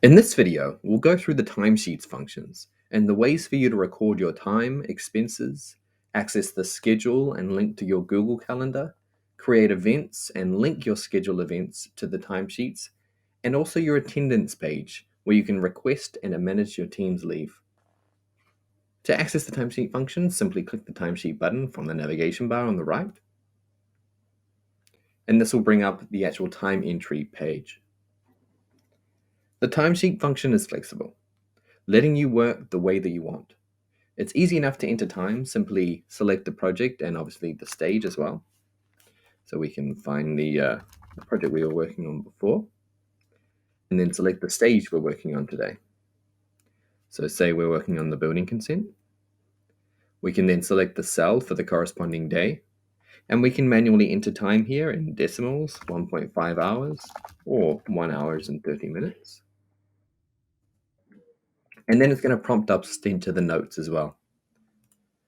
In this video, we'll go through the timesheets functions and the ways for you to record your time, expenses, access the schedule and link to your Google Calendar, create events and link your schedule events to the timesheets, and also your attendance page where you can request and manage your team's leave. To access the timesheet function, simply click the timesheet button from the navigation bar on the right, and this will bring up the actual time entry page. The timesheet function is flexible, letting you work the way that you want. It's easy enough to enter time. Simply select the project and obviously the stage as well. So we can find the project we were working on before, and then select the stage we're working on today. So say we're working on the building consent. We can then select the cell for the corresponding day, and we can manually enter time here in decimals, 1.5 hours or 1 hour and 30 minutes. And then it's going to prompt us to enter the notes as well.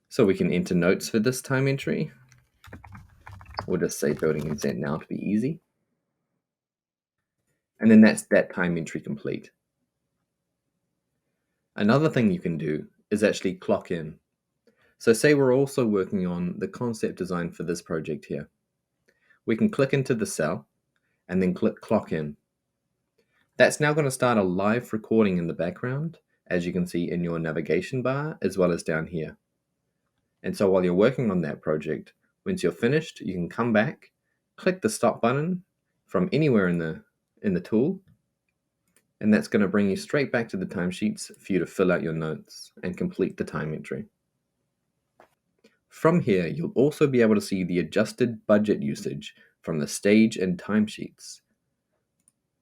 So we can enter notes for this time entry. We'll just say building consent now to be easy. And then that's that time entry complete. Another thing you can do is actually clock in. So say we're also working on the concept design for this project here. We can click into the cell and then click clock in. That's now going to start a live recording in the background, as you can see in your navigation bar, as well as down here. And so while you're working on that project, once you're finished, you can come back, click the stop button from anywhere in the tool, and that's going to bring you straight back to the timesheets for you to fill out your notes and complete the time entry. From here, you'll also be able to see the adjusted budget usage from the stage and timesheets.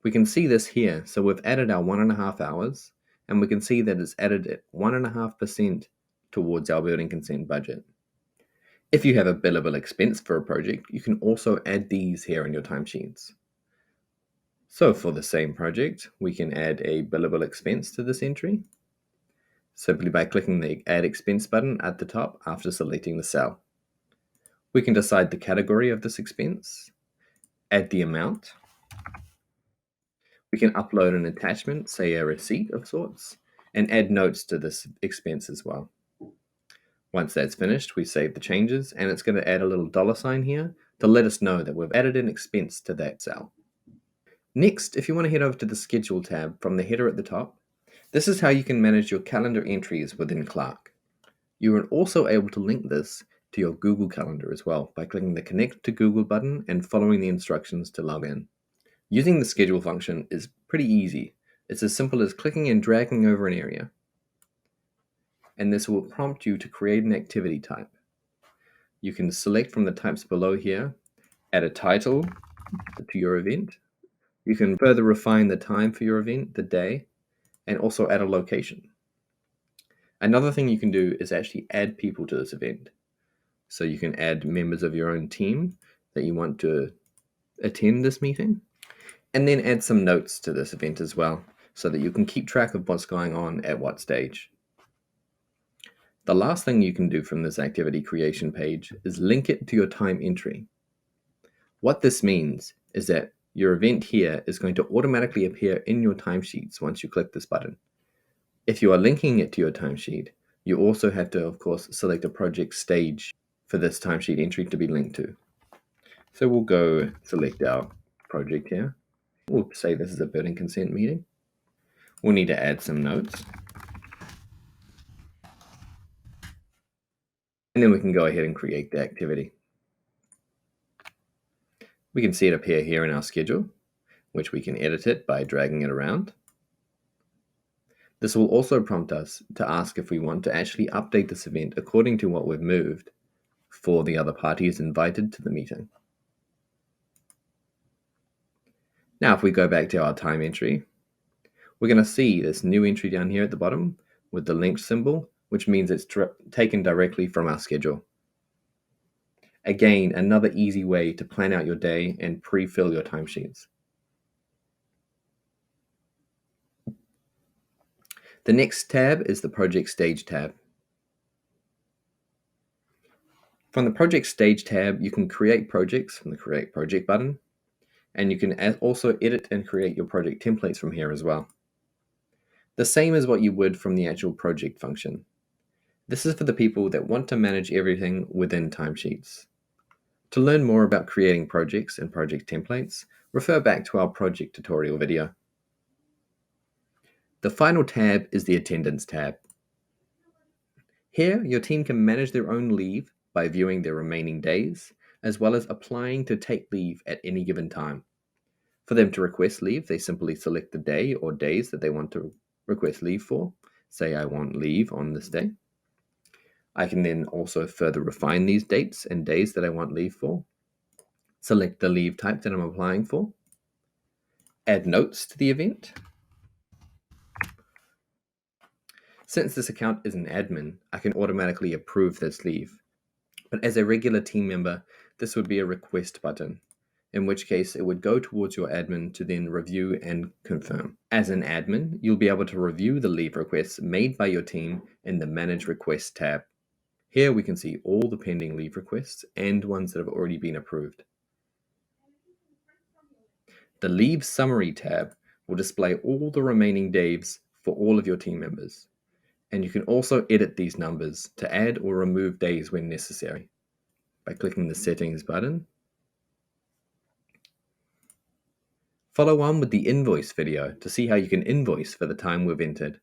We can see this here, so we've added our 1.5 hours, and we can see that it's added at 1.5% towards our building consent budget. If you have a billable expense for a project, you can also add these here in your timesheets. So for the same project, we can add a billable expense to this entry simply by clicking the Add Expense button at the top after selecting the cell. We can decide the category of this expense, add the amount. We can upload an attachment, say a receipt of sorts, and add notes to this expense as well. Once that's finished, we save the changes, and it's going to add a little $sign here to let us know that we've added an expense to that cell. Next, if you want to head over to the Schedule tab from the header at the top, this is how you can manage your calendar entries within Clarc. You are also able to link this to your Google Calendar as well by clicking the Connect to Google button and following the instructions to log in. Using the Schedule function is pretty easy. It's as simple as clicking and dragging over an area, and this will prompt you to create an activity type. You can select from the types below here, add a title to your event. You can further refine the time for your event, the day, and also add a location. Another thing you can do is actually add people to this event. So you can add members of your own team that you want to attend this meeting, and then add some notes to this event as well, so that you can keep track of what's going on at what stage. The last thing you can do from this activity creation page is link it to your time entry. What this means is that your event here is going to automatically appear in your timesheets once you click this button. If you are linking it to your timesheet, you also have to, of course, select a project stage for this timesheet entry to be linked to. So we'll go select our project here. We'll say this is a building consent meeting. We'll need to add some notes. And then we can go ahead and create the activity. We can see it appear here in our schedule, which we can edit it by dragging it around. This will also prompt us to ask if we want to actually update this event according to what we've moved for the other parties invited to the meeting. Now, if we go back to our time entry, we're going to see this new entry down here at the bottom with the linked symbol, which means it's taken directly from our schedule. Again, another easy way to plan out your day and pre-fill your timesheets. The next tab is the Project Stage tab. From the Project Stage tab, you can create projects from the Create Project button, and you can also edit and create your project templates from here as well. the same as what you would from the actual project function. This is for the people that want to manage everything within Timesheets. To learn more about creating projects and project templates, refer back to our project tutorial video. The final tab is the Attendance tab. Here, your team can manage their own leave by viewing their remaining days, as well as applying to take leave at any given time. For them to request leave, they simply select the day or days that they want to request leave for. Say I want leave on this day. I can then also further refine these dates and days that I want leave for. Select the leave type that I'm applying for. Add notes to the event. Since this account is an admin, I can automatically approve this leave. But as a regular team member, this would be a request button, in which case it would go towards your admin to then review and confirm. As an admin, you'll be able to review the leave requests made by your team in the Manage Requests tab. Here we can see all the pending leave requests and ones that have already been approved. The Leave Summary tab will display all the remaining days for all of your team members. And you can also edit these numbers to add or remove days when necessary by clicking the Settings button. Follow on with the Invoice video to see how you can invoice for the time we've entered.